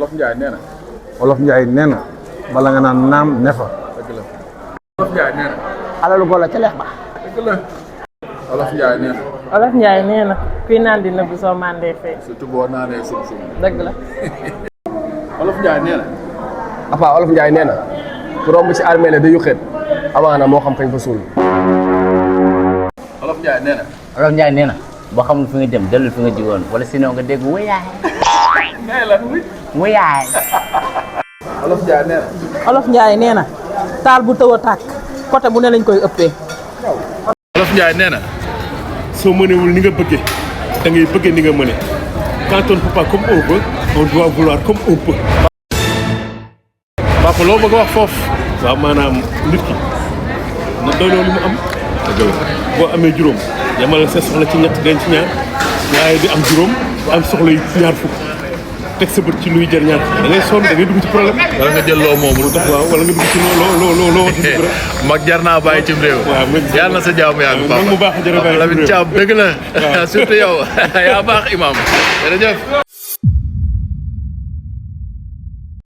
Wolof Njaay nee na. Wolof Njaay nee na bala nga naan naam ne fa. dëgg la. Wolof Njaay nee na. alalu golo ca leex ba. dëgg la. Wolof Njaay nee na. Wolof Njaay nee na kuy naan di nëbb soo mandee fee. surtout boo naanee sum-sum. dëgg la. Wolof Njaay nee na. apa Wolof Njaay nee na ku romb ci armée la da yuxeet amaana moo xam kañ fa suul. Wolof Njaay nee na. Wolof Njaay nee na boo xamul fi nga jëm dellul fi nga jigoon wala sinon nga dégg wuyaay ngay lan wi. wuyaay. Wolof Njaay nee na. Wolof Njaay nee na taal bu tëw a tàkk côté bu ne lañ koy ëppee. Wolof Njaay nee na. soo mënewul ni nga bëggee da ngay bëggee ni nga mëne quand on ne peut pas comme on veut on doit vouloir comme on peut. Papa loo bëgg a wax foofu. waaw maanaam nit ki na doyloo li mu am. dëgg la boo amee juróom yamal sa soxla ci ñett denc ñaar waaye di am juróom am soxla yi ñaar fukk teg sa bët ci luy jar ñaar fukk da ngay sonn da ngay dugg ci problème. wala nga jël loo moomul. waaw wala nga dugg ci loo wax ci rek. mag jar naa bàyyi cim réew. waaw yàlla na sa jaamu yàgg papa. mag mu baax a jar a bàyyi cim réew. Lamine Thiam dëgg la. surtout yow yaa baax imam jërëjëf.